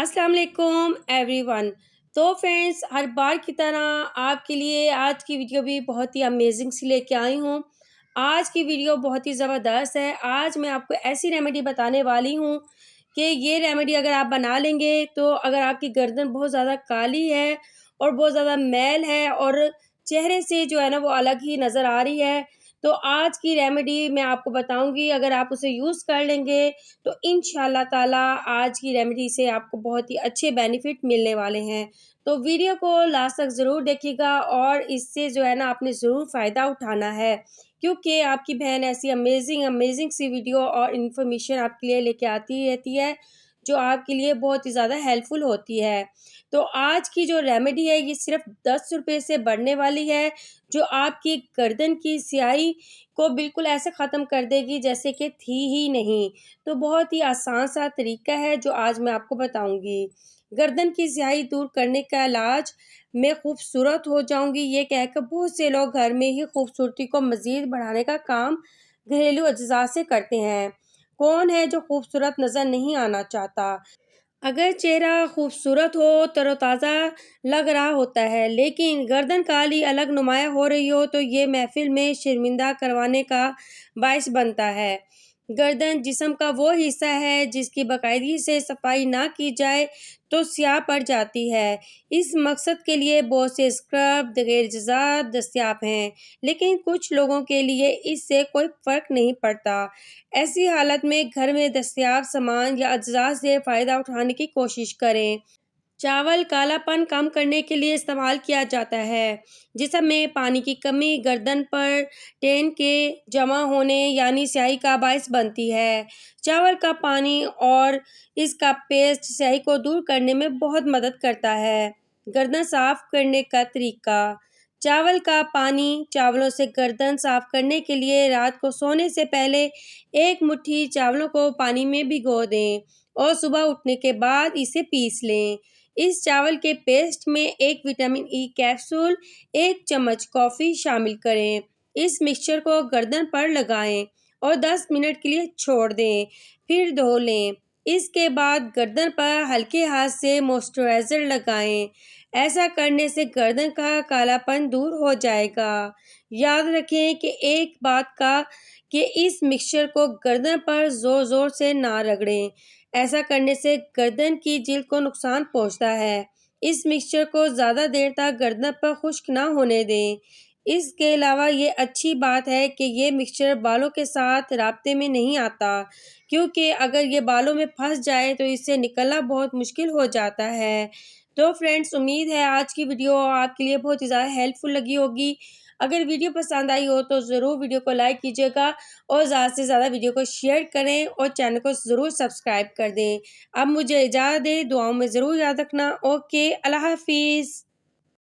अस्सलाम वालेकुम एवरीवन। तो फ्रेंड्स, हर बार की तरह आपके लिए आज की वीडियो भी बहुत ही अमेजिंग सी लेके आई हूँ। आज की वीडियो बहुत ही ज़बरदस्त है। आज मैं आपको ऐसी रेमेडी बताने वाली हूँ कि ये रेमेडी अगर आप बना लेंगे तो अगर आपकी गर्दन बहुत ज़्यादा काली है और बहुत ज़्यादा मैल है और चेहरे से जो है ना वो अलग ही नज़र आ रही है, तो आज की रेमेडी मैं आपको बताऊंगी। अगर आप उसे यूज़ कर लेंगे तो इंशाल्लाह ताला आज की रेमेडी से आपको बहुत ही अच्छे बेनिफिट मिलने वाले हैं। तो वीडियो को लास्ट तक ज़रूर देखिएगा और इससे जो है ना आपने ज़रूर फ़ायदा उठाना है, क्योंकि आपकी बहन ऐसी अमेजिंग अमेजिंग सी वीडियो और इन्फॉर्मेशन आपके लिए लेके आती रहती है जो आपके लिए बहुत ही ज़्यादा हेल्पफुल होती है। तो आज की जो रेमेडी है ये सिर्फ 10 रुपये से बढ़ने वाली है, जो आपकी गर्दन की स्याही को बिल्कुल ऐसे ख़त्म कर देगी जैसे कि थी ही नहीं। तो बहुत ही आसान सा तरीका है जो आज मैं आपको बताऊंगी। गर्दन की स्याही दूर करने का इलाज मैं खूबसूरत हो जाऊंगी ये कहकर बहुत से लोग घर में ही खूबसूरती को मज़ीद बढ़ाने का काम घरेलू अज्जा से करते हैं। कौन है जो खूबसूरत नज़र नहीं आना चाहता? अगर चेहरा खूबसूरत हो, तरोताज़ा लग रहा होता है, लेकिन गर्दन काली अलग नुमायाँ हो रही हो, तो ये महफ़िल में शर्मिंदा करवाने का बाइस बनता है। गर्दन जिस्म का वो हिस्सा है जिसकी बाकायदगी से सफाई ना की जाए तो स्याह पड़ जाती है। इस मकसद के लिए बहुत से स्क्रब गैर-जज़ात दस्तियाब हैं, लेकिन कुछ लोगों के लिए इससे कोई फ़र्क नहीं पड़ता। ऐसी हालत में घर में दस्तियाब सामान या अज्जा से फ़ायदा उठाने की कोशिश करें। चावल कालापन कम करने के लिए इस्तेमाल किया जाता है, जिसमें पानी की कमी गर्दन पर टेन के जमा होने यानी स्याही का बायस बनती है। चावल का पानी और इसका पेस्ट स्याही को दूर करने में बहुत मदद करता है। गर्दन साफ करने का तरीका। चावल का पानी। चावलों से गर्दन साफ करने के लिए रात को सोने से पहले एक मुट्ठी चावलों को पानी में भिगो दें और सुबह उठने के बाद इसे पीस लें। इस चावल के पेस्ट में एक विटामिन ई कैप्सूल, एक चम्मच कॉफ़ी शामिल करें। इस मिक्सचर को गर्दन पर लगाएं और 10 मिनट के लिए छोड़ दें, फिर धो लें। इसके बाद गर्दन पर हल्के हाथ से मॉइस्चराइज़र लगाएं। ऐसा करने से गर्दन का कालापन दूर हो जाएगा। याद रखें कि एक बात का कि इस मिक्सचर को गर्दन पर ज़ोर-ज़ोर से ना रगड़ें। ऐसा करने से गर्दन की जिल्द को नुकसान पहुंचता है। इस मिक्सचर को ज़्यादा देर तक गर्दन पर खुश्क ना होने दें। इसके अलावा ये अच्छी बात है कि ये मिक्सचर बालों के साथ राब्ते में नहीं आता, क्योंकि अगर ये बालों में फंस जाए तो इससे निकलना बहुत मुश्किल हो जाता है। तो फ्रेंड्स, उम्मीद है आज की वीडियो आपके लिए बहुत ही ज़्यादा हेल्पफुल लगी होगी। अगर वीडियो पसंद आई हो तो ज़रूर वीडियो को लाइक कीजिएगा और ज़्यादा से ज़्यादा वीडियो को शेयर करें और चैनल को ज़रूर सब्सक्राइब कर दें। अब मुझे इजाज़त दें, दुआओं में ज़रूर याद रखना। ओके, अल्लाह हाफ़िज़।